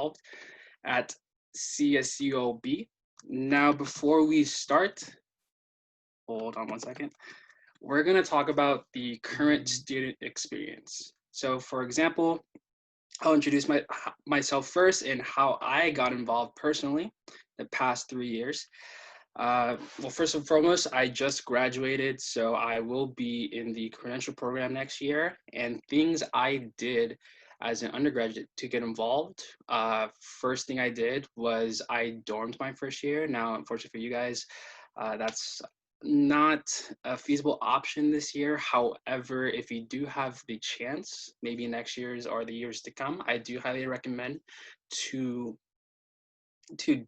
involved at CSULB. Now, before we start, hold on one second. We're going to talk about the current student experience. So for example, I'll introduce myself first and how I got involved personally the past 3 years. Well, first and foremost, I just graduated, so I will be in the credential program next year. And things I did as an undergraduate to get involved, first thing I did was I dormed my first year. Now, unfortunately for you guys, that's not a feasible option this year. However, if you do have the chance, maybe next year's or the years to come, I do highly recommend to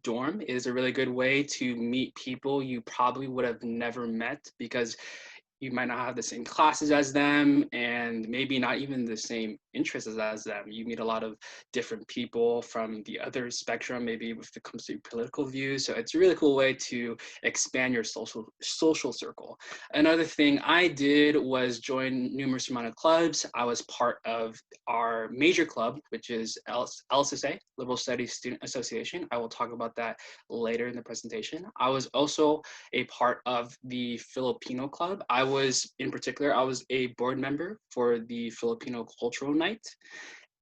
dorm. It is a really good way to meet people you probably would have never met, because you might not have the same classes as them and maybe not even the same interests as them. You meet a lot of different people from the other spectrum, maybe if it comes to political views. So it's a really cool way to expand your social circle. Another thing I did was join numerous amount of clubs. I was part of our major club, which is LSSA, Liberal Studies Student Association. I will talk about that later in the presentation. I was also a part of the Filipino club. I was a board member for the Filipino Cultural Night,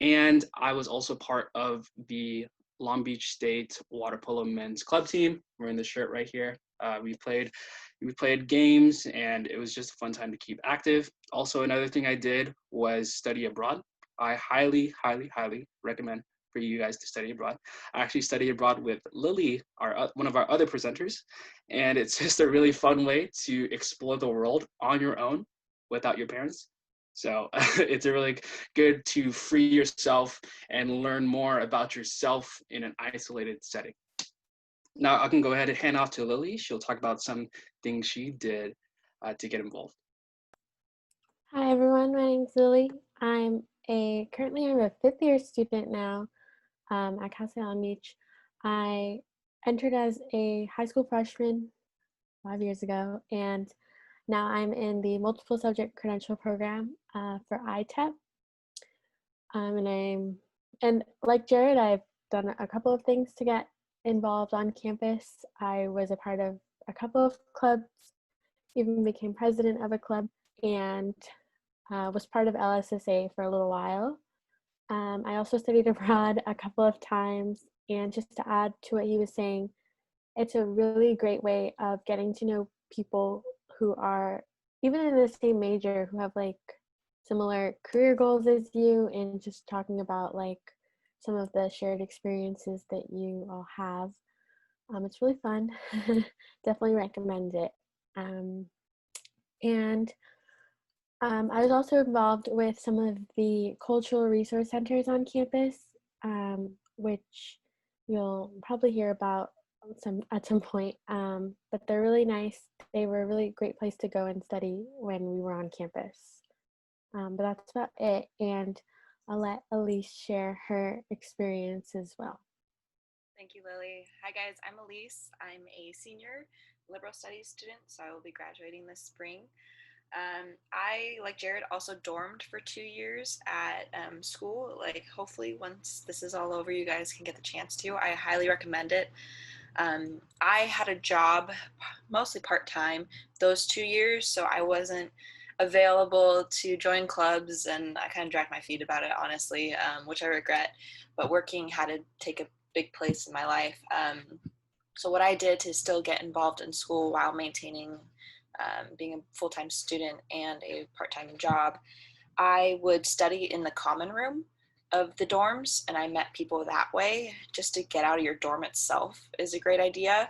and I was also part of the Long Beach State Water Polo Men's Club team. We're in the shirt right here. We played games, and it was just a fun time to keep active. Also, another thing I did was study abroad. I highly, highly, highly recommend for you guys to study abroad. I actually studied abroad with Lily, one of our other presenters, and it's just a really fun way to explore the world on your own without your parents. So it's a really good to free yourself and learn more about yourself in an isolated setting. Now I can go ahead and hand off to Lily. She'll talk about some things she did to get involved. Hi everyone, my name's Lily. Currently I'm a 5th year student now at Cal State Long Beach. I entered as a high school freshman 5 years ago, and now I'm in the multiple subject credential program for ITEP. And like Jared, I've done a couple of things to get involved on campus. I was a part of a couple of clubs, even became president of a club, and was part of LSSA for a little while. I also studied abroad a couple of times, and just to add to what he was saying, it's a really great way of getting to know people who are even in the same major, who have like similar career goals as you, and just talking about like some of the shared experiences that you all have. It's really fun. Definitely recommend it. I was also involved with some of the cultural resource centers on campus, which you'll probably hear about at some point, but they're really nice. They were a really great place to go and study when we were on campus. But that's about it, and I'll let Elise share her experience as well. Thank you, Lily. Hi guys, I'm Elise. I'm a senior liberal studies student, so I will be graduating this spring. I, like Jared, also dormed for 2 years at school. Like, hopefully once this is all over, you guys can get the chance to. I highly recommend it. I had a job, mostly part-time, those 2 years, so I wasn't available to join clubs, and I kind of dragged my feet about it, honestly, which I regret, but working had to take a big place in my life. So what I did to still get involved in school while maintaining being a full-time student and a part-time job, I would study in the common room of the dorms, and I met people that way. Just to get out of your dorm itself is a great idea.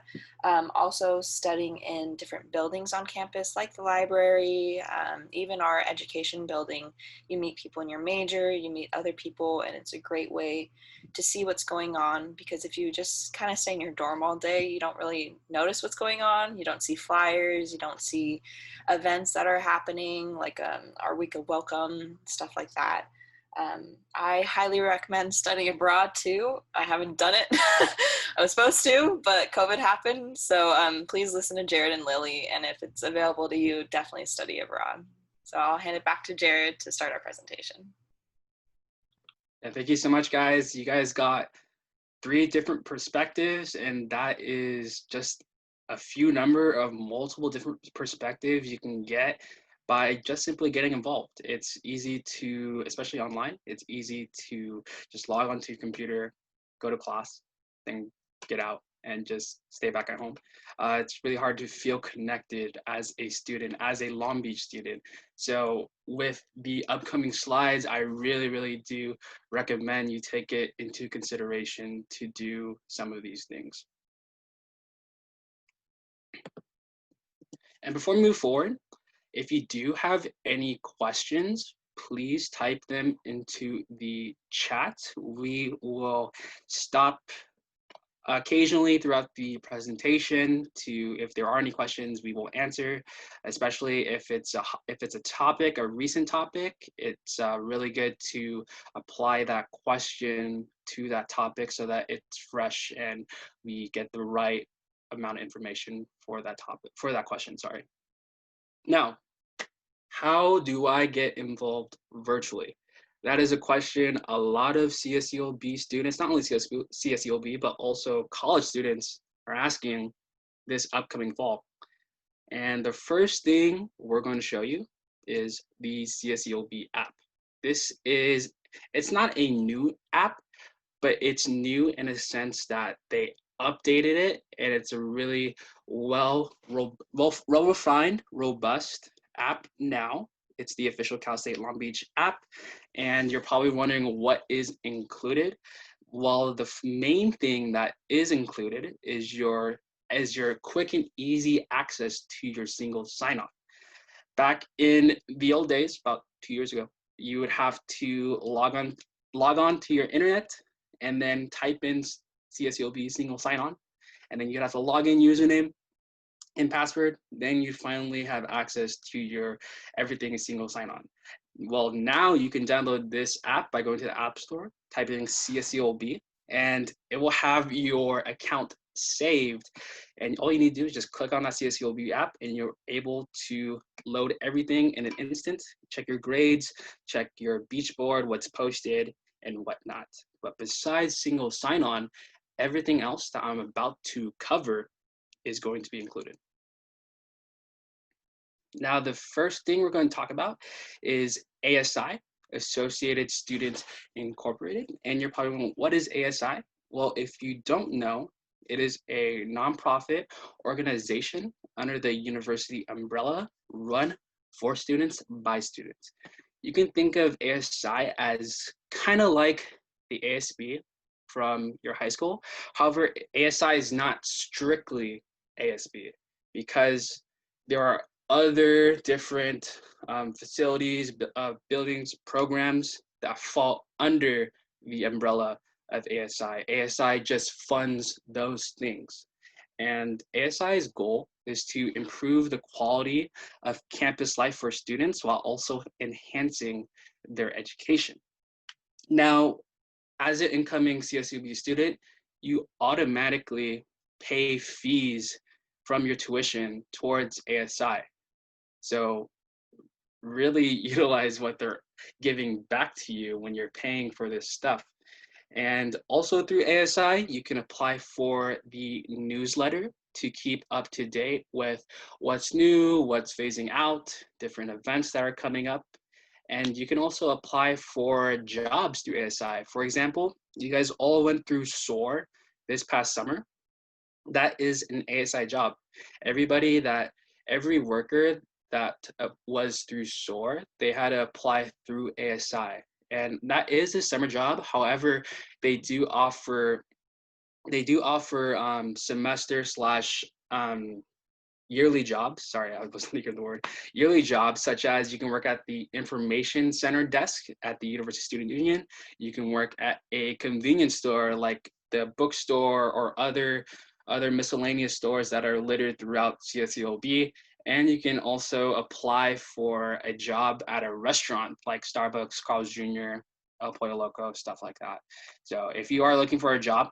Also studying in different buildings on campus, like the library, even our education building. You meet people in your major, you meet other people, and it's a great way to see what's going on, because if you just kind of stay in your dorm all day, you don't really notice what's going on. You don't see flyers, you don't see events that are happening, like our week of welcome, stuff like that. I highly recommend studying abroad too. I haven't done it. I was supposed to, but COVID happened. So please listen to Jared and Lily, and if it's available to you, definitely study abroad. So I'll hand it back to Jared to start our presentation. And thank you so much, guys. You guys got 3 different perspectives, and that is just a few number of multiple different perspectives you can get by just simply getting involved. It's easy to, especially online, it's easy to just log onto your computer, go to class, then get out and just stay back at home. It's really hard to feel connected as a student, as a Long Beach student. So with the upcoming slides, I really do recommend you take it into consideration to do some of these things. And before we move forward, if you do have any questions, please type them into the chat. We will stop occasionally throughout the presentation to, if there are any questions, we will answer, especially if it's a topic, a recent topic. It's really good to apply that question to that topic so that it's fresh and we get the right amount of information for that topic, for that question, sorry. Now, how do I get involved virtually? That is a question a lot of CSULB students, not only CSULB, but also college students are asking this upcoming fall. And the first thing we're going to show you is the CSULB app. It's not a new app, but it's new in a sense that they updated it, and it's a really well-refined, robust app now. It's the official Cal State Long Beach app, and you're probably wondering what is included. Well, the main thing that is included is your quick and easy access to your single sign-on. Back in the old days, about 2 years ago, you would have to log on to your internet and then type in CSULB single sign-on, and then you'd have to log in username and password, then you finally have access to your everything is single sign-on. Well, now you can download this app by going to the App Store, typing CSULB, and it will have your account saved. And all you need to do is just click on that CSULB app, and you're able to load everything in an instant, check your grades, check your beach board, what's posted, and whatnot. But besides single sign-on, everything else that I'm about to cover is going to be included. Now, the first thing we're going to talk about is ASI, Associated Students Incorporated. And you're probably wondering, what is ASI? Well, if you don't know, it is a nonprofit organization under the university umbrella run for students by students. You can think of ASI as kind of like the ASB from your high school. However, ASI is not strictly ASB because there are other different facilities, buildings, programs that fall under the umbrella of ASI. ASI just funds those things. And ASI's goal is to improve the quality of campus life for students while also enhancing their education. Now, as an incoming CSUB student, you automatically pay fees from your tuition towards ASI. So really utilize what they're giving back to you when you're paying for this stuff. And also through ASI, you can apply for the newsletter to keep up to date with what's new, what's phasing out, different events that are coming up. And you can also apply for jobs through ASI. For example, you guys all went through SOAR this past summer. That is an ASI job. Every worker that was through SOAR, they had to apply through ASI. And that is a summer job. However, they do offer semester slash yearly jobs. Sorry, I wasn't thinking of the word. Yearly jobs, such as you can work at the information center desk at the University Student Union. You can work at a convenience store like the bookstore or other miscellaneous stores that are littered throughout CSULB. And you can also apply for a job at a restaurant like Starbucks, Carl's Jr., El Pollo Loco, stuff like that. So if you are looking for a job,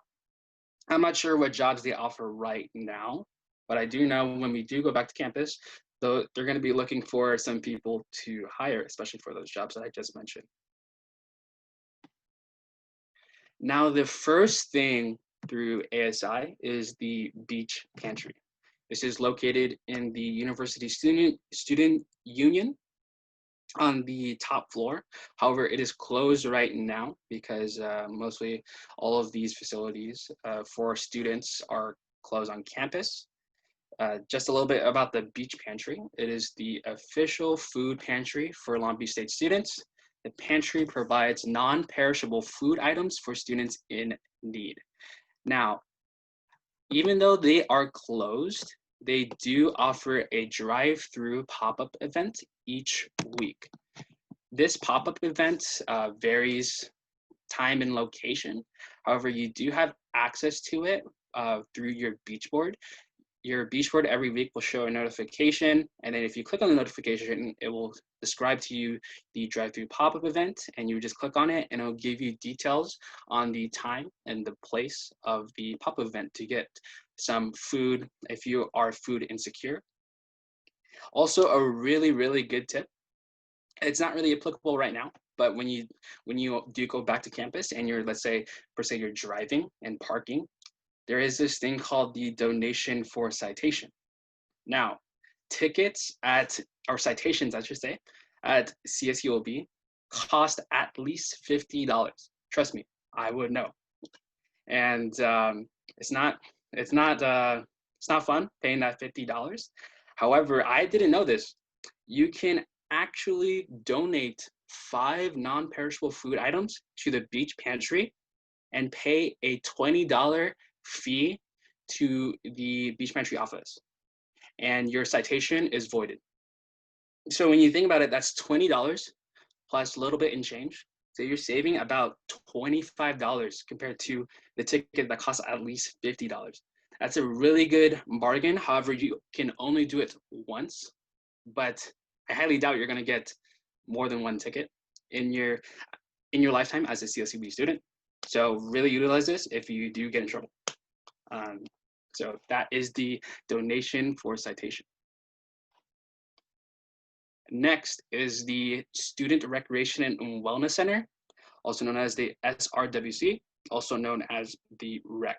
I'm not sure what jobs they offer right now, but I do know when we do go back to campus, though, they're going to be looking for some people to hire, especially for those jobs that I just mentioned. Now, the first thing through ASI is the Beach Pantry. This is located in the University Student Union on the top floor. However, it is closed right now because mostly all of these facilities for students are closed on campus. Just a little bit about the Beach Pantry. It is the official food pantry for Long Beach State students. The pantry provides non-perishable food items for students in need. Now, even though they are closed, they do offer a drive-through pop-up event each week. This pop-up event varies time and location. However, you do have access to it through your beach board. Your beach board every week will show a notification, and then if you click on the notification, it will describe to you the drive-through pop-up event, and you just click on it, and it'll give you details on the time and the place of the pop-up event to get some food if you are food insecure. Also, a really, really good tip. It's not really applicable right now, but when you do go back to campus and you're, let's say, per se, you're driving and parking, there is this thing called the donation for citation. Now, tickets or citations, I should say, at CSULB cost at least $50. Trust me, I would know. And it's not fun paying that $50. However, I didn't know this. You can actually donate 5 non-perishable food items to the beach pantry and pay a $20 fee to the beach pantry office, and your citation is voided. So when you think about it, that's $20 plus a little bit in change. So you're saving about $25 compared to the ticket that costs at least $50. That's a really good bargain. However, you can only do it once, but I highly doubt you're going to get more than one ticket in your lifetime as a CSUB student. So really utilize this if you do get in trouble. So that is the donation for citation. Next is the Student Recreation and Wellness Center, also known as the SRWC, also known as the REC.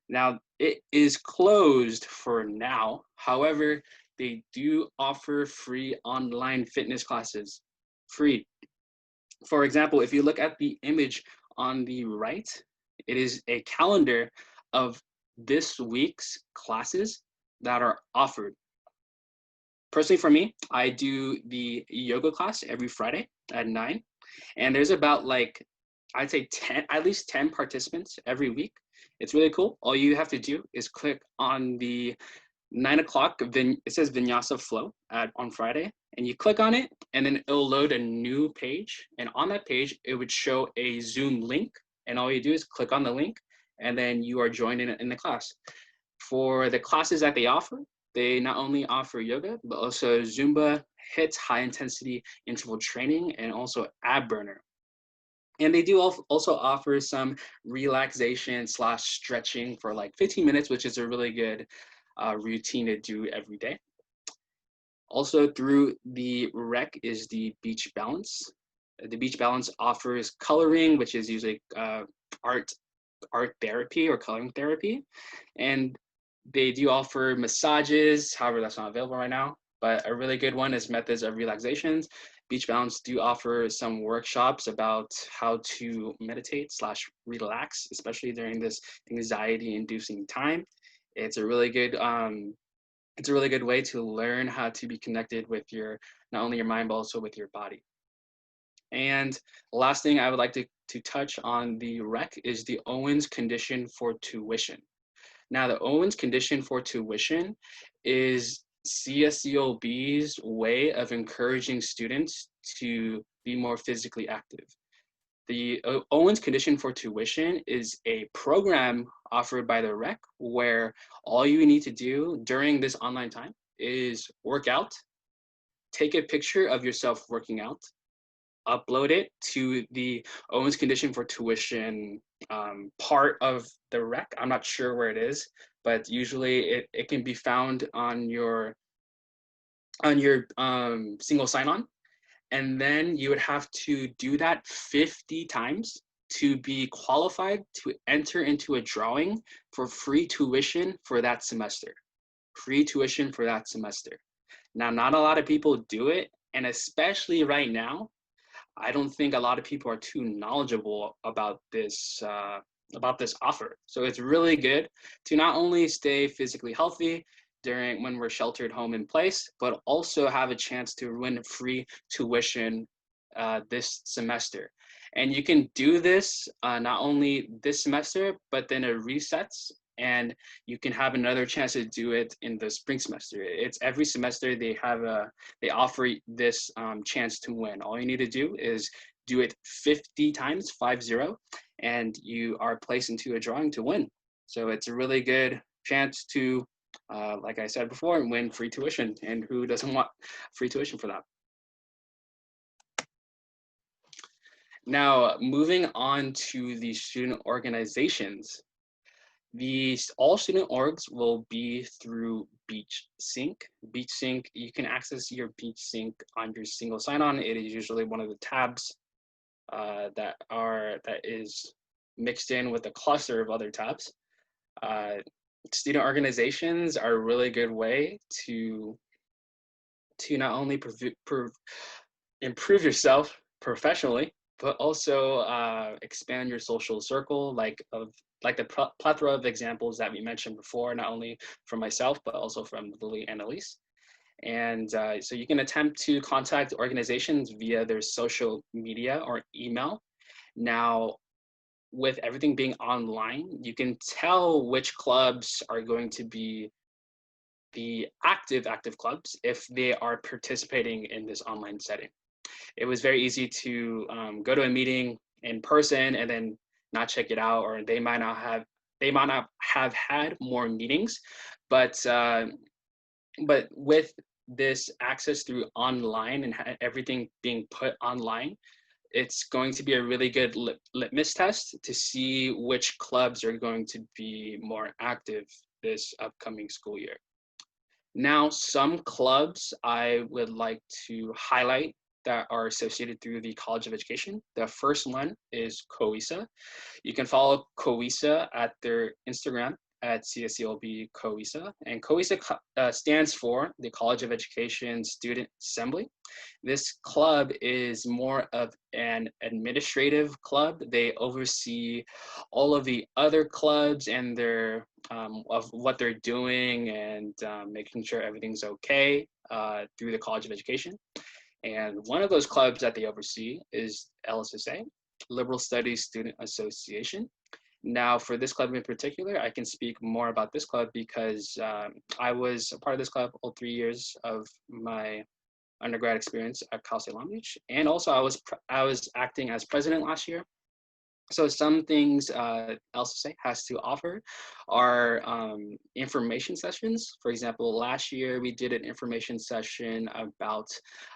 Now, it is closed for now. However, they do offer free online fitness classes, free. For example, if you look at the image on the right, it is a calendar of this week's classes that are offered. Personally, for me, I do the yoga class every Friday at 9, and there's about I'd say 10, at least 10 participants every week. It's really cool. All you have to do is click on the 9 o'clock, it says Vinyasa Flow on Friday, and you click on it, and then it'll load a new page. And on that page, it would show a Zoom link, and all you do is click on the link, and then you are joined in the class. For the classes that they offer, they not only offer yoga, but also Zumba, HIIT, high intensity interval training, and also ab burner. And they do also offer some relaxation / stretching for 15 minutes, which is a really good routine to do every day. Also through the REC is the Beach Balance. The Beach Balance offers coloring, which is usually art therapy or coloring therapy. And they do offer massages, however, that's not available right now. But a really good one is methods of relaxations. Beach Balance do offer some workshops about how to meditate / relax, especially during this anxiety-inducing time. It's a really good way to learn how to be connected with not only your mind, but also with your body. And last thing I would like to touch on the REC is the Owens condition for tuition. Now, the Owens condition for tuition is CSULB's way of encouraging students to be more physically active. The Owens condition for tuition is a program offered by the REC where all you need to do during this online time is work out, take a picture of yourself working out, upload it to the Owens condition for tuition part of the REC. I'm not sure where it is, but usually it can be found on your single sign-on. And then you would have to do that 50 times to be qualified to enter into a drawing for free tuition for that semester. Free tuition for that semester. Now, not a lot of people do it, and especially right now, I don't think a lot of people are too knowledgeable about this offer. So it's really good to not only stay physically healthy during when we're sheltered home in place, but also have a chance to win free tuition this semester. And you can do this not only this semester, but then it resets and you can have another chance to do it in the spring semester. It's every semester they offer this chance to win. All you need to do is do it 50 times, 50, and you are placed into a drawing to win. So it's a really good chance to, like I said before, win free tuition. And who doesn't want free tuition for that? Now, moving on to the student organizations. All student orgs will be through Beach Sync. Beach Sync, you can access your Beach Sync on your single sign-on. It is usually one of the tabs that is mixed in with a cluster of other tabs. Student organizations are a really good way to not only improve yourself professionally, but also expand your social circle, like the plethora of examples that we mentioned before, not only from myself, but also from Lily and Elise. And so you can attempt to contact organizations via their social media or email. Now, with everything being online, you can tell which clubs are going to be the active clubs if they are participating in this online setting. It was very easy to go to a meeting in person and then not check it out, or they might not have had more meetings, but with this access through online and everything being put online, it's going to be a really good litmus test to see which clubs are going to be more active this upcoming school year. Now, some clubs I would like to highlight that are associated through the College of Education. The first one is COESA. You can follow COESA at their Instagram at CSULB COESA. And COESA stands for the College of Education Student Assembly. This club is more of an administrative club. They oversee all of the other clubs and their of what they're doing and making sure everything's okay through the College of Education. And one of those clubs that they oversee is LSSA, Liberal Studies Student Association. Now, for this club in particular, I can speak more about this club because I was a part of this club all 3 years of my undergrad experience at Cal State Long Beach, and also I was acting as president last year. So some things LSSA has to offer are information sessions. For example, last year we did an information session about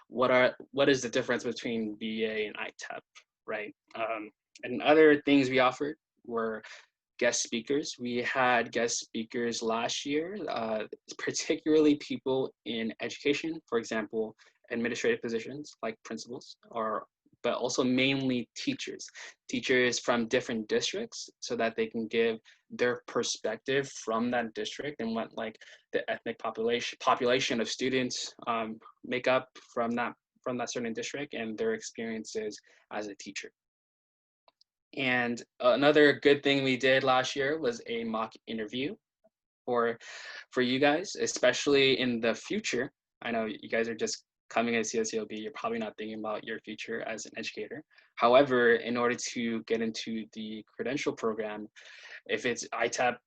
what is the difference between BA and ITEP, right? And other things we offered were guest speakers. We had guest speakers last year, particularly people in education, for example, administrative positions like principals, but also mainly teachers from different districts, so that they can give their perspective from that district and what like the ethnic population of students make up from that certain district and their experiences as a teacher. And another good thing we did last year was a mock interview for you guys, especially in the future. I know you guys are just coming at CSULB, you're probably not thinking about your future as an educator. However, in order to get into the credential program, if it's ITEP,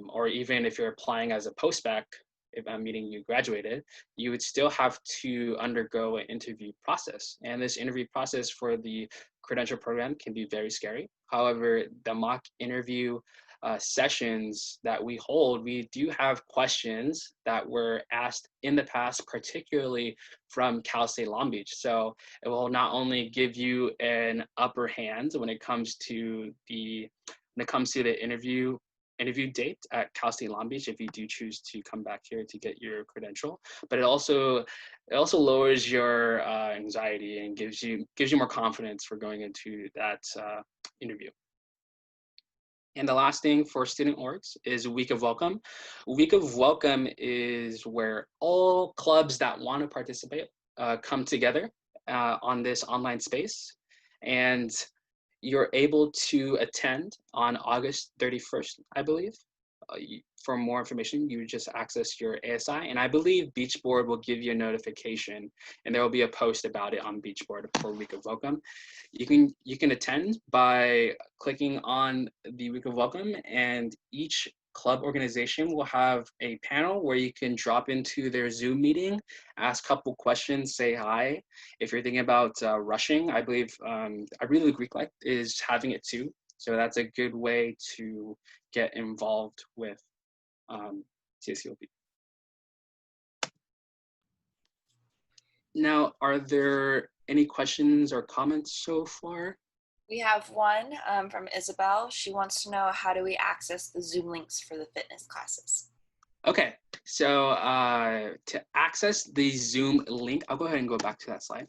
or even if you're applying as a postbac, meaning you graduated, you would still have to undergo an interview process. And this interview process for the credential program can be very scary. However, the mock interview sessions that we hold, we do have questions that were asked in the past, particularly from Cal State Long Beach. So it will not only give you an upper hand when it comes to the interview interview date at Cal State Long Beach if you do choose to come back here to get your credential. But it also lowers your anxiety and gives you more confidence for going into that interview. And the last thing for student orgs is Week of Welcome. Week of Welcome is where all clubs that want to participate come together on this online space. And you're able to attend on August 31st, I believe. For more information, you just access your ASI, and I believe Beachboard will give you a notification, and there will be a post about it on Beachboard for Week of Welcome. You can attend by clicking on the Week of Welcome, and each club organization will have a panel where you can drop into their Zoom meeting, ask a couple questions, say hi. If you're thinking about rushing, I believe I really Greek Life is having it too. So that's a good way to get involved with CSULB. Now, are there any questions or comments so far? We have one from Isabel. She wants to know, how do we access the Zoom links for the fitness classes? Okay, so to access the Zoom link, I'll go ahead and go back to that slide.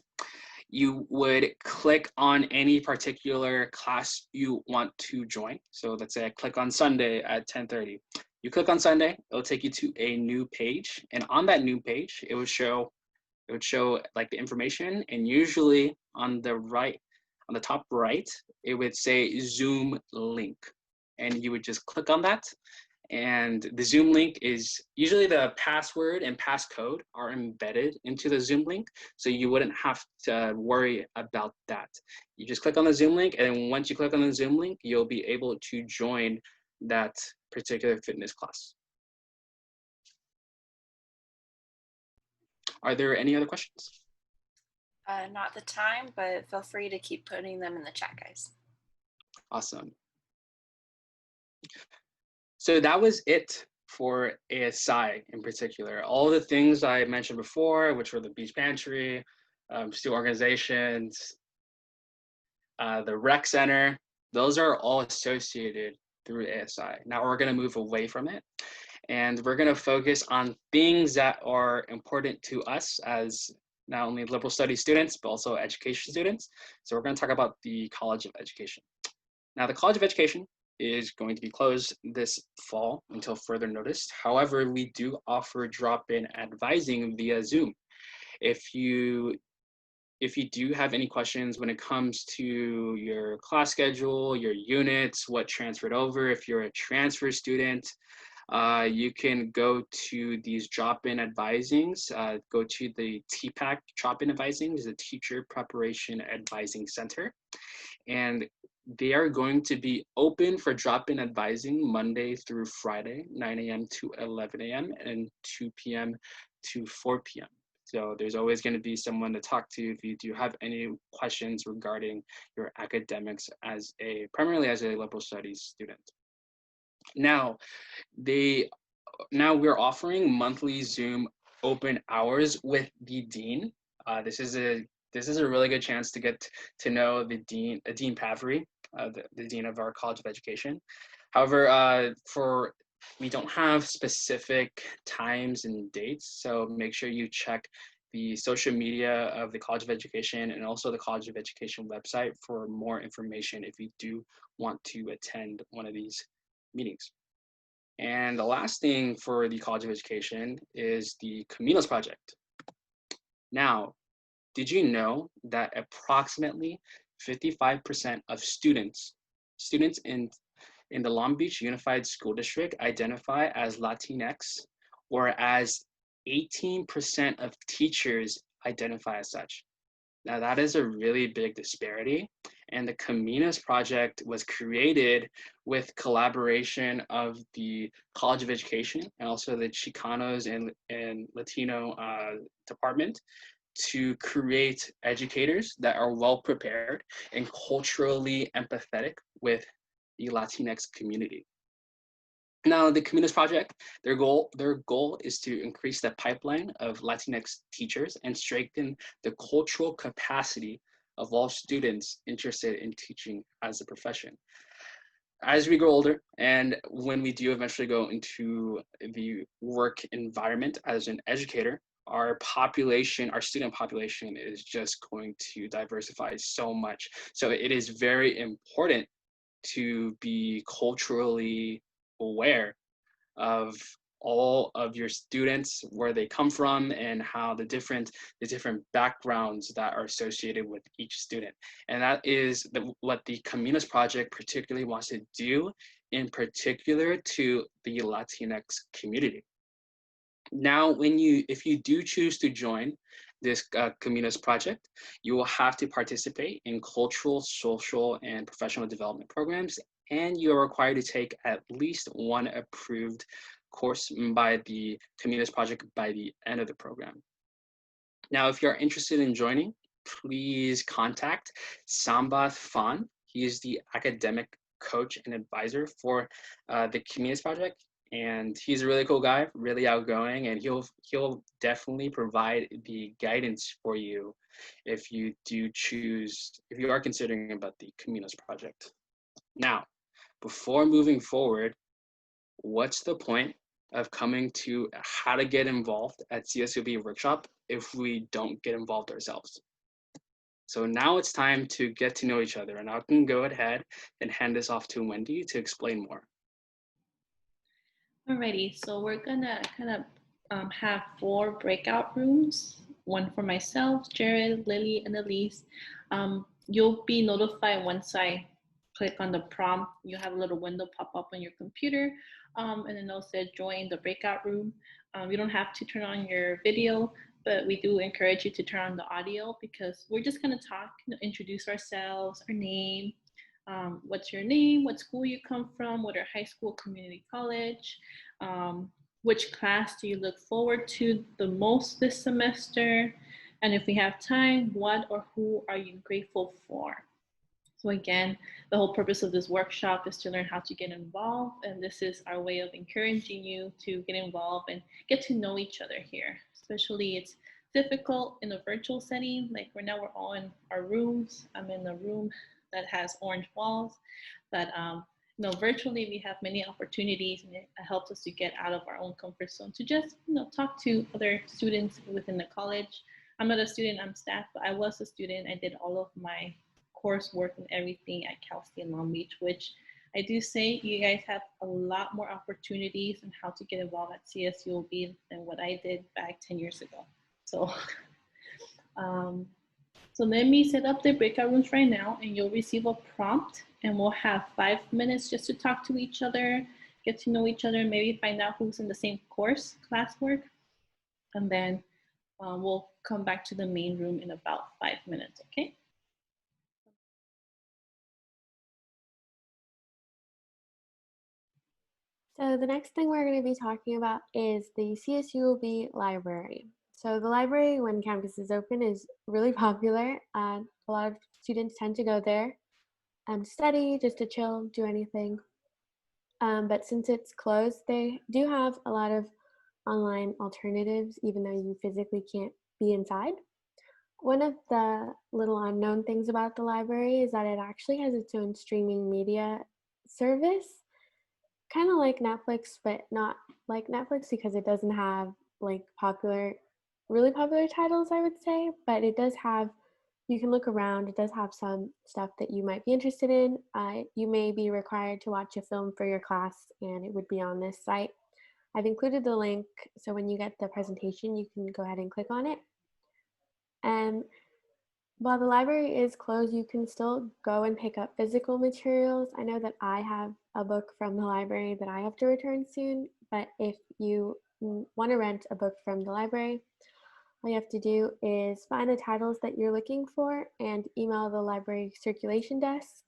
You would click on any particular class you want to join. So let's say I click on Sunday at 10:30. You click on Sunday, it'll take you to a new page. And on that new page, it would show like the information. And usually on the right, on the top right, it would say Zoom link. And you would just click on that. And the Zoom link is usually the password and passcode are embedded into the Zoom link. So you wouldn't have to worry about that. You just click on the Zoom link, and once you click on the Zoom link, you'll be able to join that particular fitness class. Are there any other questions? Not the time, but feel free to keep putting them in the chat, guys. Awesome. So that was it for ASI in particular. All the things I mentioned before, which were the beach pantry, student organizations, the rec center, those are all associated through ASI. Now we're gonna move away from it, and we're gonna focus on things that are important to us as not only liberal studies students, but also education students. So we're gonna talk about the College of Education. Now the College of Education is going to be closed this fall until further notice. However, we do offer drop-in advising via Zoom. If you do have any questions when it comes to your class schedule, your units, what transferred over, if you're a transfer student, you can go to these drop-in advisings. Go to the TPAC drop-in advising, is a Teacher Preparation Advising Center. And they are going to be open for drop-in advising Monday through Friday, 9 a.m. to 11 a.m. and 2 p.m. to 4 p.m. So there's always going to be someone to talk to if you do have any questions regarding your academics primarily as a liberal studies student. Now we're offering monthly Zoom open hours with the dean. This is a really good chance to get to know the dean, Dean Pantry, the dean of our College of Education. However, we don't have specific times and dates, so make sure you check the social media of the College of Education and also the College of Education website for more information if you do want to attend one of these meetings. And the last thing for the College of Education is the Caminos Project. Now, did you know that approximately 55% of students in the Long Beach Unified School District identify as Latinx, whereas 18% of teachers identify as such? Now that is a really big disparity, and the Caminos Project was created with collaboration of the College of Education and also the Chicanos and Latino department to create educators that are well prepared and culturally empathetic with the Latinx community. Now, the Caminos Project, their goal is to increase the pipeline of Latinx teachers and strengthen the cultural capacity of all students interested in teaching as a profession. as we grow older and when we do eventually go into the work environment as an educator, our population, our student population is just going to diversify so much. So it is very important to be culturally aware of all of your students, where they come from, and how the different backgrounds that are associated with each student. And that is what the Caminos Project particularly wants to do, in particular to the Latinx community. Now, if you do choose to join this Caminos Project, you will have to participate in cultural, social, and professional development programs, and you are required to take at least one approved course by the Caminos Project by the end of the program. Now, if you're interested in joining, please contact Sambath Fan. He is the academic coach and advisor for the Caminos Project, and he's a really cool guy, really outgoing, and he'll definitely provide the guidance for you if you are considering about the Caminos Project. Now, before moving forward, what's the point of coming to how to get involved at CSULB workshop if we don't get involved ourselves? So now it's time to get to know each other, and I can go ahead and hand this off to Wendy to explain more. Alrighty, so we're gonna kind of have 4 breakout rooms, one for myself, Jared, Lily, and Elise. You'll be notified once I click on the prompt. You'll have a little window pop up on your computer, and then it'll say join the breakout room. You don't have to turn on your video, but we do encourage you to turn on the audio because we're just gonna talk, introduce ourselves, our name, what's your name, what school you come from, what are high school, community college, which class do you look forward to the most this semester, and if we have time, what or who are you grateful for? So again, the whole purpose of this workshop is to learn how to get involved, and this is our way of encouraging you to get involved and get to know each other here. Especially it's difficult in a virtual setting, like right now we're all in our rooms. I'm in a room that has orange walls, but virtually we have many opportunities, and it helps us to get out of our own comfort zone to just talk to other students within the college. I'm not a student, I'm staff, but I was a student. I did all of my coursework and everything at Cal State Long Beach, which I do say you guys have a lot more opportunities on how to get involved at CSULB than what I did back 10 years ago. So, so let me set up the breakout rooms right now, and you'll receive a prompt, and we'll have 5 minutes just to talk to each other, get to know each other, maybe find out who's in the same course, classwork, and then we'll come back to the main room in about 5 minutes, okay? So the next thing we're going to be talking about is the CSULB library. So the library, when campus is open, is really popular. A lot of students tend to go there and study, just to chill, do anything. But since it's closed, they do have a lot of online alternatives, even though you physically can't be inside. One of the little unknown things about the library is that it actually has its own streaming media service, kind of like Netflix, but not like Netflix because it doesn't have like really popular titles, I would say, but it does have, you can look around, it does have some stuff that you might be interested in. You may be required to watch a film for your class, and it would be on this site. I've included the link, so when you get the presentation, you can go ahead and click on it. And while the library is closed, you can still go and pick up physical materials. I know that I have a book from the library that I have to return soon, but if you want to rent a book from the library, all you have to do is find the titles that you're looking for and email the library circulation desk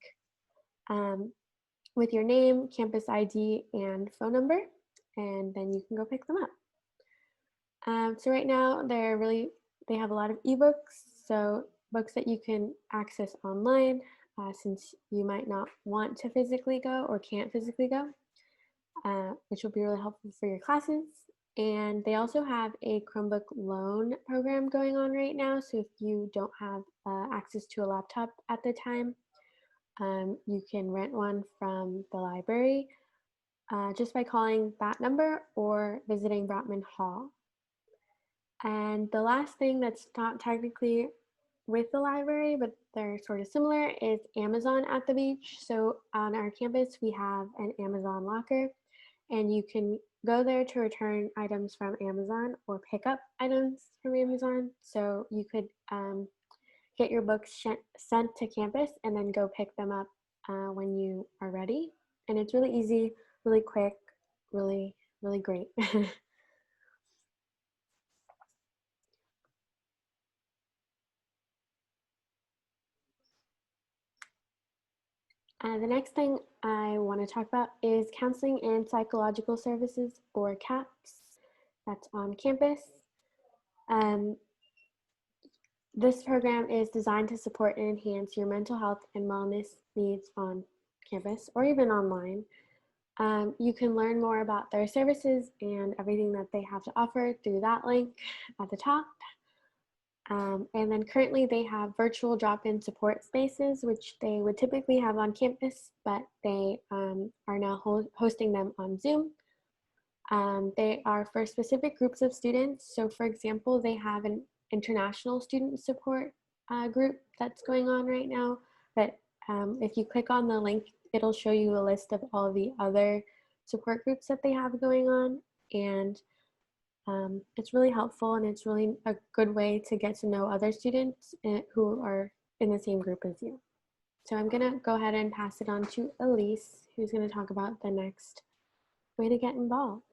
with your name, campus ID, and phone number, and then you can go pick them up. So right now they have a lot of ebooks, so books that you can access online since you might not want to physically go or can't physically go, which will be really helpful for your classes. And they also have a Chromebook loan program going on right now. So if you don't have access to a laptop at the time, You can rent one from the library just by calling that number or visiting Brotman Hall. And the last thing that's not technically with the library, but they're sort of similar, is Amazon at the beach. So on our campus, we have an Amazon locker, and you can go there to return items from Amazon or pick up items from Amazon. So you could get your books sent to campus and then go pick them up when you are ready. And it's really easy, really quick, really, really great. The next thing I want to talk about is counseling and psychological services, or CAPS. That's on campus. This program is designed to support and enhance your mental health and wellness needs on campus or even online. You can learn more about their services and everything that they have to offer through that link at the top. And then currently they have virtual drop-in support spaces, which they would typically have on campus, but they are now hosting them on Zoom. They are for specific groups of students. So for example, they have an international student support group that's going on right now. But if you click on the link, it'll show you a list of all the other support groups that they have going on. And it's really helpful, and it's really a good way to get to know other students who are in the same group as you. So I'm gonna go ahead and pass it on to Elise, who's gonna talk about the next way to get involved.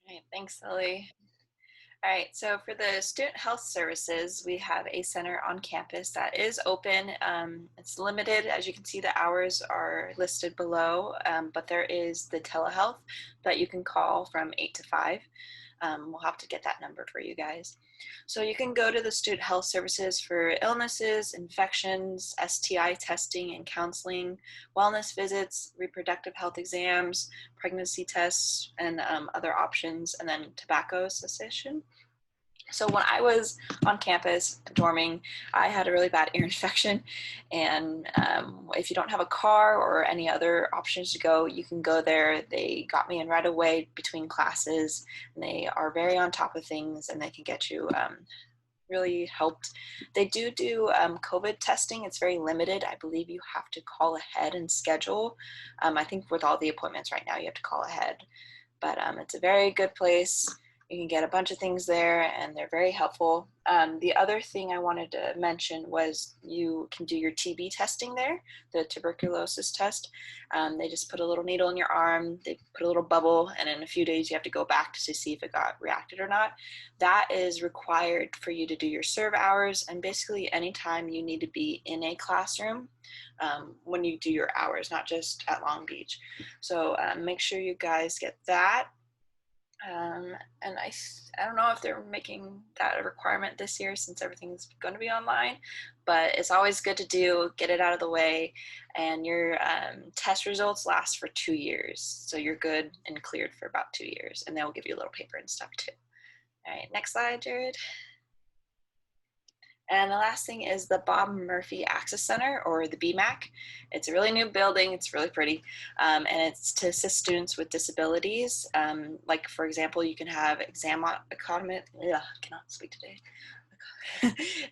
All right, thanks, Lily. All right, so for the student health services, we have a center on campus that is open. It's limited. As you can see, the hours are listed below, but there is the telehealth that you can call from 8 to 5. We'll have to get that number for you guys. So you can go to the student health services for illnesses, infections, STI testing and counseling, wellness visits, reproductive health exams, pregnancy tests, and other options, and then tobacco cessation. So when I was on campus dorming, I had a really bad ear infection. And if you don't have a car or any other options to go, you can go there. They got me in right away between classes. And they are very on top of things, and they can get you really helped. They do COVID testing. It's very limited. I believe you have to call ahead and schedule. I think with all the appointments right now, you have to call ahead. But it's a very good place. You can get a bunch of things there, and they're very helpful. The other thing I wanted to mention was you can do your TB testing there, the tuberculosis test. They just put a little needle in your arm, they put a little bubble, and in a few days you have to go back to see if it got reacted or not. That is required for you to do your serve hours, and basically anytime you need to be in a classroom when you do your hours, not just at Long Beach. So make sure you guys get that. And I don't know if they're making that a requirement this year since everything's going to be online, but it's always good to do, get it out of the way, and your test results last for 2 years. So you're good and cleared for about 2 years, and they'll give you a little paper and stuff too. All right, next slide, Jared. And the last thing is the Bob Murphy Access Center, or the BMAC. It's a really new building. It's really pretty. And it's to assist students with disabilities. Like, for example, you can have exam accommodations. I cannot speak today.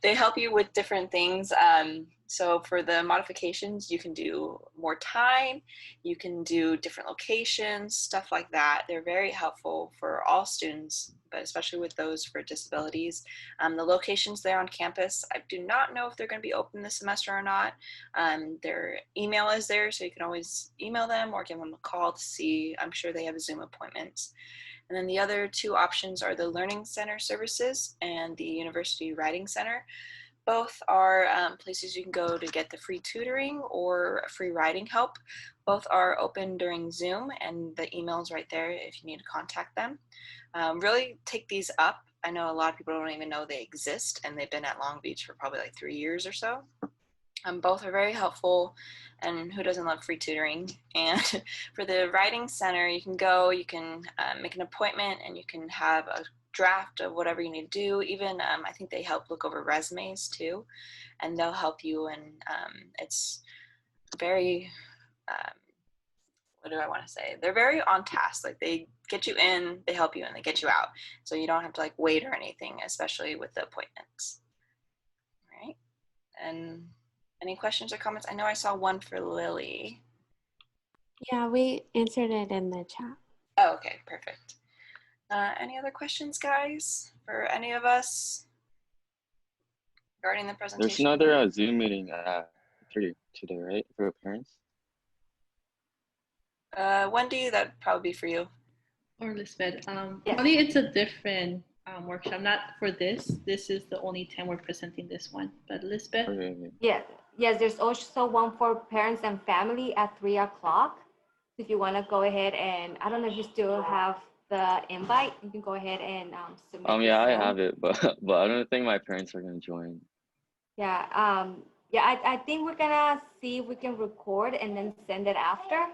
They help you with different things. So for the modifications, you can do more time, you can do different locations, stuff like that. They're very helpful for all students, but especially with those for disabilities. The locations there on campus, I do not know if they're going to be open this semester or not. Their email is there, so you can always email them or give them a call to see. I'm sure they have Zoom appointments. And then the other two options are the Learning Center services and the University Writing Center. Both are places you can go to get the free tutoring or free writing help. Both are open during Zoom, and the email is right there if you need to contact them. Really take these up. I know a lot of people don't even know they exist, and they've been at Long Beach for probably like 3 years or so. Both are very helpful, and who doesn't love free tutoring? And for the Writing Center, you can go, you can make an appointment, and you can have a draft of whatever you need to do. Even I think they help look over resumes too, and they'll help you. And it's very, what do I want to say? They're very on task. Like they get you in, they help you, and they get you out. So you don't have to like wait or anything, especially with the appointments. All right. And any questions or comments? I know I saw one for Lily. Yeah, we answered it in the chat. Oh, okay, perfect. Any other questions, guys, for any of us regarding the presentation? There's another Zoom meeting at 3 today, right, for parents? Wendy, that'd probably be for you. Or Lisbeth. Yes. Probably it's a different workshop, not for this. This is the only time we're presenting this one. But Lisbeth? Okay. Yes, there's also one for parents and family at 3 o'clock. If you want to go ahead and, I don't know if you still have the invite, you can go ahead and submit. Yeah, I have it, but I don't think my parents are gonna join. Yeah, I think we're gonna see if we can record and then send it after.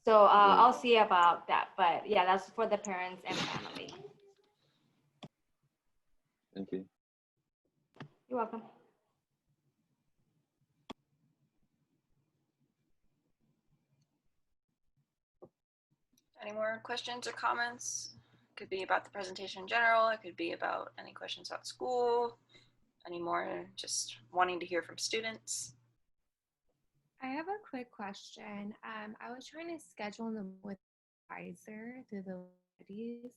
So I'll see about that, but yeah, that's for the parents and family. Thank you. You're welcome. Any more questions or comments? It could be about the presentation in general. It could be about any questions about school. Any more just wanting to hear from students? I have a quick question. I was trying to schedule them with advisor through the ladies,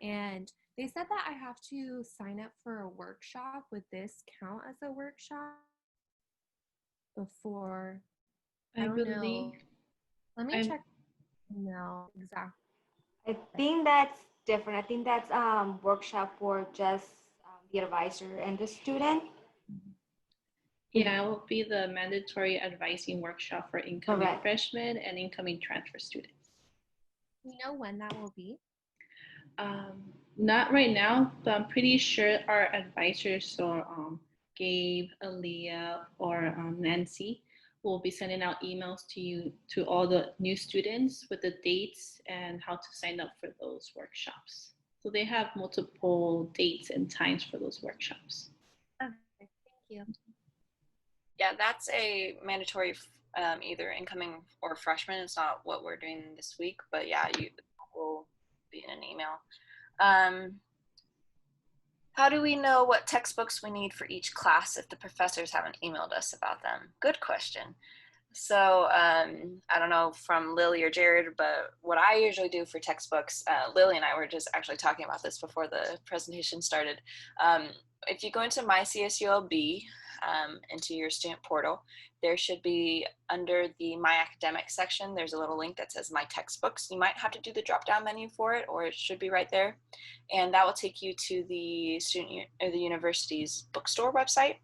and they said that I have to sign up for a workshop. Would this count as a workshop before? I don't believe. know. Let me check. No, exactly. I think that's different. I think that's workshop for just the advisor and the student. Yeah, it will be the mandatory advising workshop for incoming Correct. freshmen and incoming transfer students. Do you know when that will be? Not right now, but I'm pretty sure our advisors, so Gabe, Aaliyah, or Nancy, will be sending out emails to you, to all the new students with the dates and how to sign up for those workshops. So they have multiple dates and times for those workshops. Okay, thank you. Yeah, that's a mandatory either incoming or freshman. It's not what we're doing this week, but yeah, you will be in an email. How do we know what textbooks we need for each class if the professors haven't emailed us about them? Good question. So I don't know from Lily or Jared, but what I usually do for textbooks, Lily and I were just actually talking about this before the presentation started. If you go into My CSULB, into your student portal, there should be under the My Academic section, there's a little link that says My Textbooks. You might have to do the drop-down menu for it, or it should be right there. And that will take you to the student or the university's bookstore website.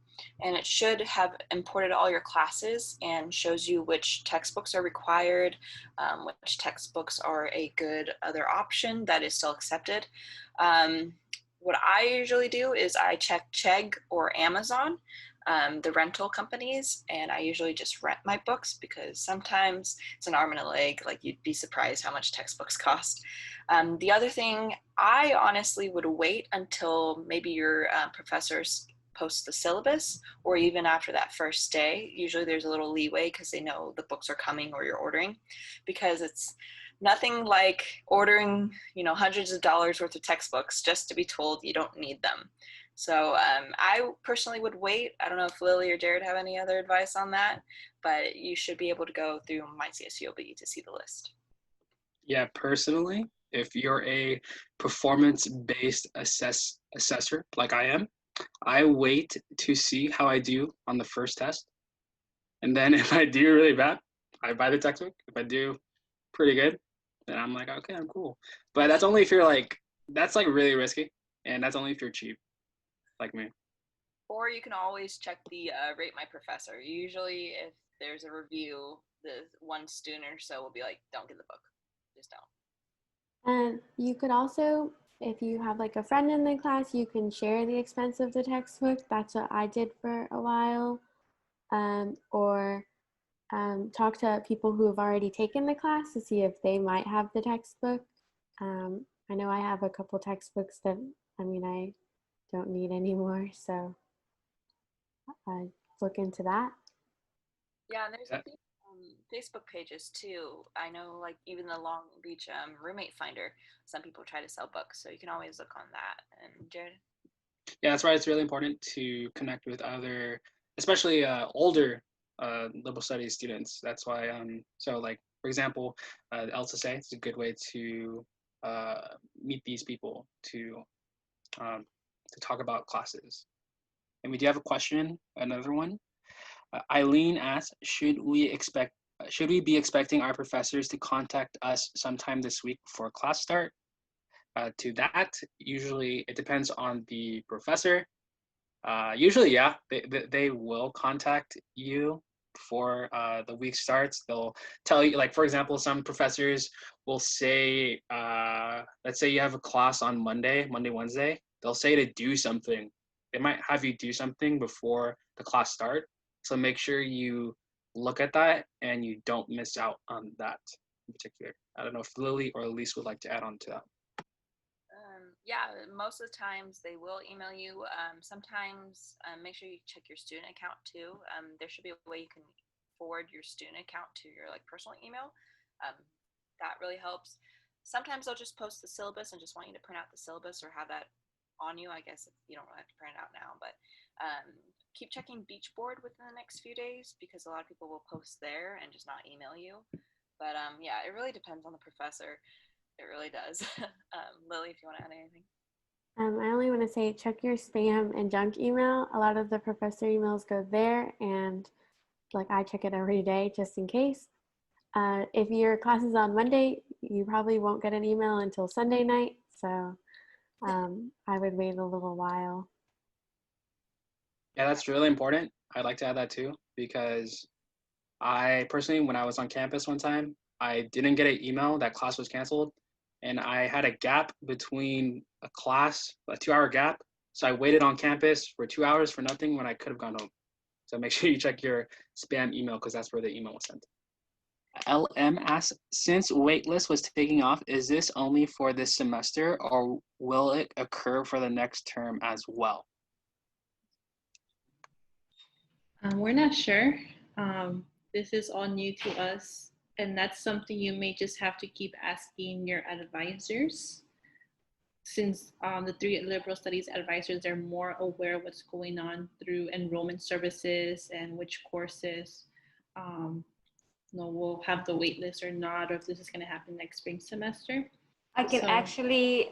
And it should have imported all your classes and shows you which textbooks are required, which textbooks are a good other option that is still accepted. What I usually do is I check Chegg or Amazon, the rental companies, and I usually just rent my books because sometimes it's an arm and a leg. Like, you'd be surprised how much textbooks cost. The other thing, I honestly would wait until maybe your professors post the syllabus, or even after that first day. Usually there's a little leeway because they know the books are coming or you're ordering, because it's nothing like ordering, hundreds of dollars worth of textbooks just to be told you don't need them. So I personally would wait. I don't know if Lily or Jared have any other advice on that, but you should be able to go through My CSULB to see the list. Yeah, personally, if you're a performance-based assessor like I am, I wait to see how I do on the first test. And then if I do really bad, I buy the textbook. If I do pretty good, then I'm like, okay, I'm cool. But that's only if you're that's really risky. And that's only if you're cheap, like me. Or you can always check the Rate My Professor. Usually if there's a review, the one student or so will be like, don't get the book, just don't. And you could also, if you have a friend in the class, you can share the expense of the textbook. That's what I did for a while. Or talk to people who have already taken the class to see if they might have the textbook. I know I have a couple textbooks that, I don't need anymore, so look into that. Yeah, and there's That- a few Facebook pages too. I know, like even the Long Beach roommate finder. Some people try to sell books, so you can always look on that. And Jared. Yeah, that's why it's really important to connect with other, especially older liberal studies students. That's why, so like, for example, LSA is a good way to meet these people to talk about classes. And we do have a question, another one. Eileen asks, should we be expecting our professors to contact us sometime this week before class start? To that, usually it depends on the professor. Usually, yeah, they will contact you before the week starts. They'll tell you, like, for example, some professors will say, let's say you have a class on Monday, Wednesday, they'll say to do something. They might have you do something before the class start. So make sure you look at that and you don't miss out on that in particular. I don't know if Lily or Elise would like to add on to that. Yeah, most of the times they will email you. Sometimes make sure you check your student account too. There should be a way you can forward your student account to your like personal email. That really helps. Sometimes they'll just post the syllabus and just want you to print out the syllabus or have that on you. I guess if you don't really have to print it out now, but keep checking Beachboard within the next few days because a lot of people will post there and just not email you. But yeah, it really depends on the professor. It really does. Lily, if you want to add anything. I only want to say check your spam and junk email. A lot of the professor emails go there, and like I check it every day just in case. If your class is on Monday, you probably won't get an email until Sunday night. So I would wait a little while. Yeah, that's really important. I'd like to add that too, because I personally, when I was on campus one time, I didn't get an email that class was canceled. And I had a gap between a class, a 2-hour gap. So I waited on campus for 2 hours for nothing when I could have gone home. So make sure you check your spam email because that's where the email was sent. LM asks, since waitlist was taking off, is this only for this semester or will it occur for the next term as well? We're not sure. This is all new to us, and that's something you may just have to keep asking your advisors. Since the 3 liberal studies advisors are more aware of what's going on through enrollment services and which courses will have the wait list or not, or if this is going to happen next spring semester. I can actually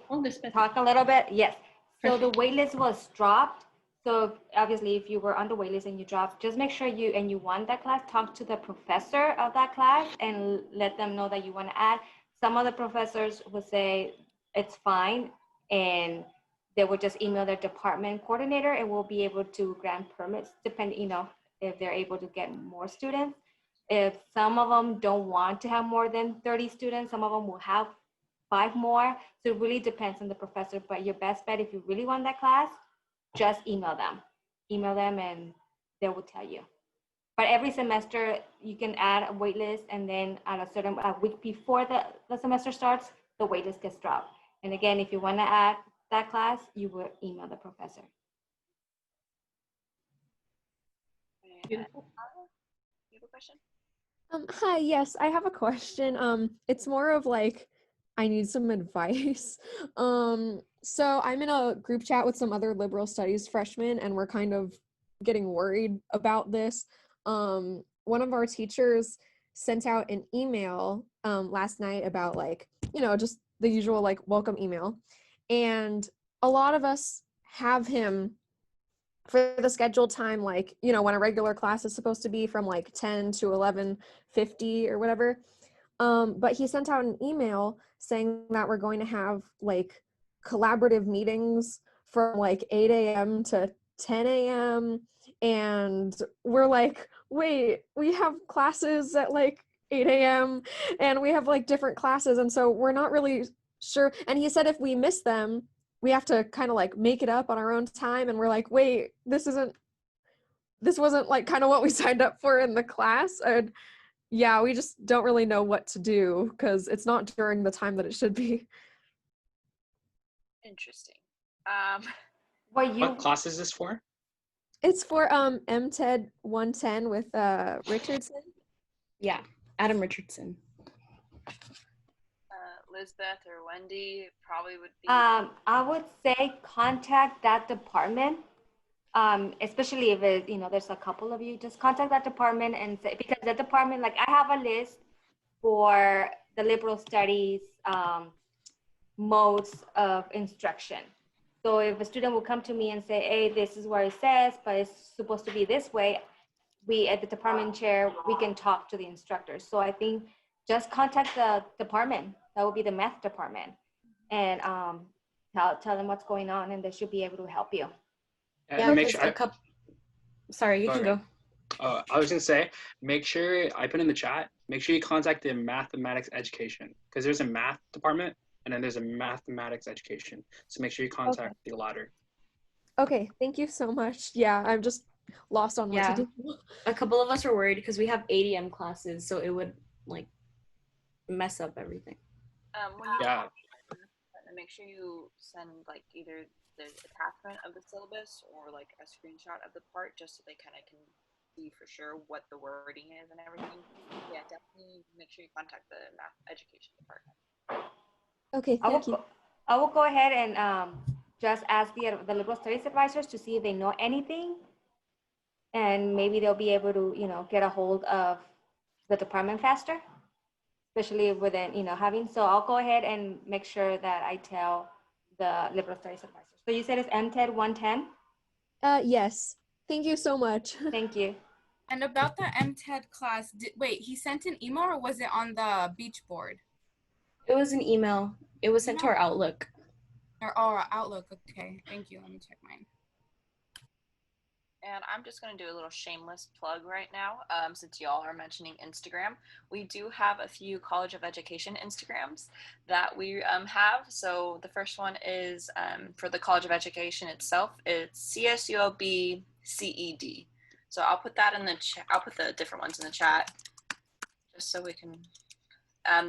talk a little bit. Yes. So the wait list was dropped. So obviously, if you were on the wait list and you dropped, just make sure you want that class, talk to the professor of that class and let them know that you want to add. Some of the professors will say it's fine, and they will just email their department coordinator and we'll be able to grant permits, depending, if they're able to get more students. If some of them don't want to have more than 30 students, some of them will have 5 more. So it really depends on the professor, but your best bet, if you really want that class, just email them and they will tell you. But every semester you can add a wait list, and then at a week before the semester starts, the wait list gets dropped. And again, if you want to add that class, you will email the professor. Beautiful. You have a question? Hi, yes, I have a question. It's more of like I need some advice. So I'm in a group chat with some other liberal studies freshmen, and we're kind of getting worried about this. One of our teachers sent out an email last night about just the usual welcome email. And a lot of us have him for the scheduled time, when a regular class is supposed to be from 10 to 11:50 or whatever. But he sent out an email saying that we're going to have collaborative meetings from 8 a.m. to 10 a.m. And we're like, wait, we have classes at 8 a.m. and we have different classes. And so we're not really sure. And he said if we miss them, we have to kind of make it up on our own time. And we're like, wait, this wasn't kind of what we signed up for in the class. And yeah, we just don't really know what to do because it's not during the time that it should be. Interesting. What class is this for? It's for MTED 110 with Richardson. Yeah, Adam Richardson. Lisbeth or Wendy probably would be. I would say contact that department, especially if it, there's a couple of you. Just contact that department and say, because the department, like I have a list for the liberal studies modes of instruction. So if a student will come to me and say, hey, this is where it says, but it's supposed to be this way, we at the department chair, we can talk to the instructors. So I think just contact the department. That would be the math department, and tell them what's going on, and they should be able to help you. Yeah, make sure sorry, you can go. I was gonna say, make sure I put in the chat. Make sure you contact the mathematics education, because there's a math department and then there's a mathematics education. So make sure you contact the latter. Okay, thank you so much. Yeah, I'm just lost on what to do. A couple of us were worried because we have ADM classes, so it would like mess up everything. When you make sure you send like either the attachment of the syllabus or like a screenshot of the part, just so they kind of can see for sure what the wording is and everything. Yeah, definitely make sure you contact the math education department. Okay, thank you. I will go ahead and just ask the liberal studies advisors to see if they know anything, and maybe they'll be able to get a hold of the department faster, especially within having. So I'll go ahead and make sure that I tell the liberal studies advisors. So you said it's MTED 110? Yes. Thank you so much. Thank you. And about the MTED class, wait, he sent an email or was it on the beach board? It was an email. It was sent to our Outlook. Our Outlook, okay. Thank you. Let me check mine. And I'm just going to do a little shameless plug right now, since y'all are mentioning Instagram. We do have a few College of Education Instagrams that we have. So the first one is for the College of Education itself. It's CSULB CED. So I'll put that in the chat. I'll put the different ones in the chat just so we can.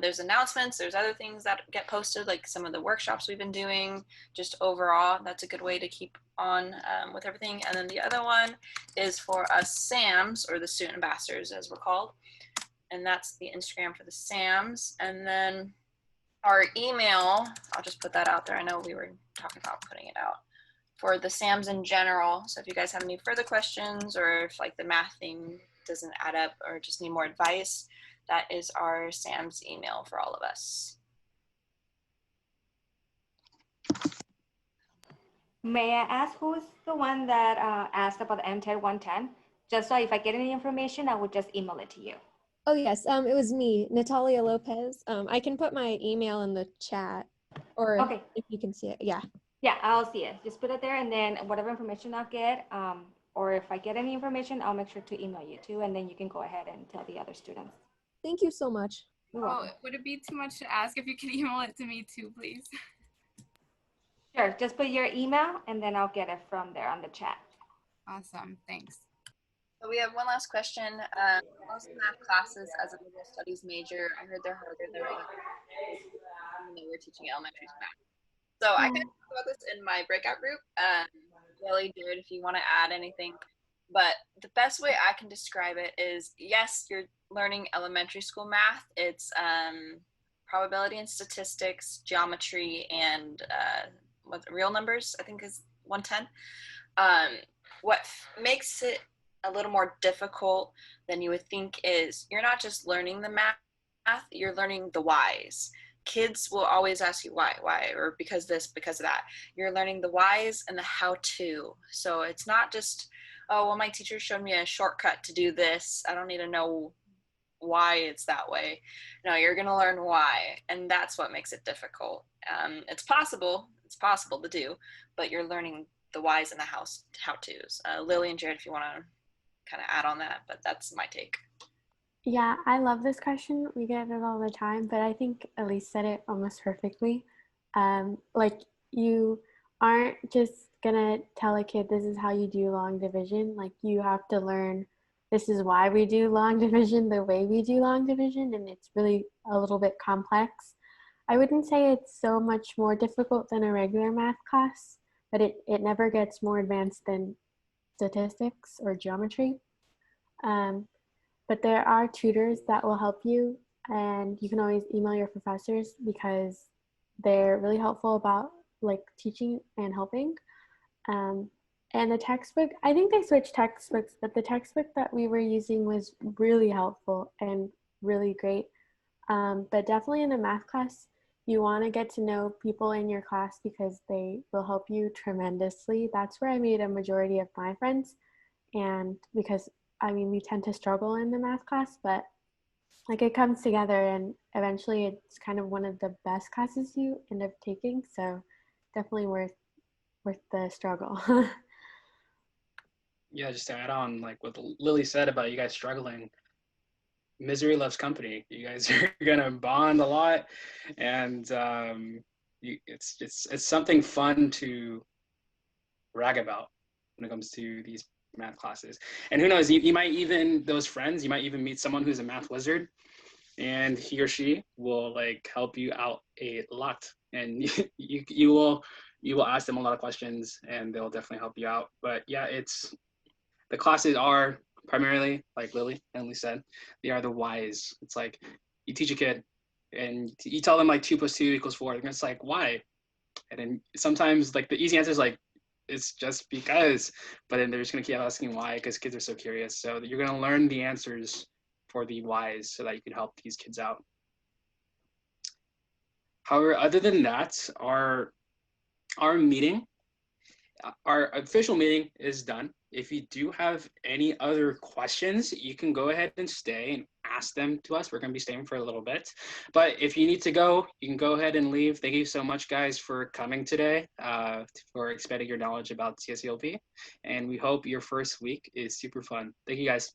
There's announcements, there's other things that get posted, like some of the workshops we've been doing, just overall, that's a good way to keep on with everything. And then the other one is for us SAMs, or the student ambassadors as we're called. And that's the Instagram for the SAMs. And then our email, I'll just put that out there. I know we were talking about putting it out for the SAMs in general. So if you guys have any further questions, or if like the math thing doesn't add up or just need more advice, that is our SAM's email for all of us. May I ask who's the one that asked about the MTED 110? Just so if I get any information, I would just email it to you. Oh yes, it was me, Natalia Lopez. I can put my email in the chat, or okay, if you can see it, yeah. Yeah, I'll see it. Just put it there, and then whatever information I'll get, or if I get any information, I'll make sure to email you too, and then you can go ahead and tell the other students. Thank you so much. Oh, would it be too much to ask if you could email it to me too, please? Sure, just put your email and then I'll get it from there on the chat. Awesome, thanks. So we have one last question. Most math classes as a liberal studies major, I heard they're harder than they were teaching elementary math. So I can talk about this in my breakout group. Really, Jared, if you want to add anything. But the best way I can describe it is, yes, you're learning elementary school math. It's probability and statistics, geometry, and real numbers, I think is 110. What makes it a little more difficult than you would think is you're not just learning the math, you're learning the whys. Kids will always ask you why, or because this, because of that. You're learning the whys and the how-to. So it's not just, oh, well, my teacher showed me a shortcut to do this. I don't need to know why it's that way. No, you're going to learn why, and that's what makes it difficult. It's possible to do, but you're learning the whys and the how-tos. Lily and Jared, if you want to kind of add on that, but that's my take. Yeah, I love this question. We get it all the time, but I think Elise said it almost perfectly. Like, you aren't just gonna tell a kid this is how you do long division. Like, you have to learn this is why we do long division the way we do long division, and it's really a little bit complex. I wouldn't say it's so much more difficult than a regular math class, but it never gets more advanced than statistics or geometry. But there are tutors that will help you, and you can always email your professors because they're really helpful about like teaching and helping. And the textbook, I think they switched textbooks, but the textbook that we were using was really helpful and really great. But definitely in a math class, you want to get to know people in your class because they will help you tremendously. That's where I made a majority of my friends. And because, I mean, we tend to struggle in the math class, but like it comes together and eventually it's kind of one of the best classes you end up taking. So definitely worth the struggle. Yeah, just to add on, like what Lily said about you guys struggling, misery loves company. You guys are gonna bond a lot, and it's something fun to brag about when it comes to these math classes. And who knows, you might even, those friends, you might even meet someone who's a math wizard, and he or she will like help you out a lot, and you will ask them a lot of questions, and they'll definitely help you out. But yeah, the classes are primarily, like Lily and Lee said, they are the whys. It's like you teach a kid and you tell them like 2 + 2 = 4. And it's like, why? And then sometimes like the easy answer is like, it's just because, but then they're just gonna keep asking why because kids are so curious. So you're gonna learn the answers for the whys so that you can help these kids out. However, other than that, our meeting, our official meeting is done. If you do have any other questions, you can go ahead and stay and ask them to us. We're going to be staying for a little bit. But if you need to go, you can go ahead and leave. Thank you so much, guys, for coming today, for expanding your knowledge about CSULB. And we hope your first week is super fun. Thank you, guys.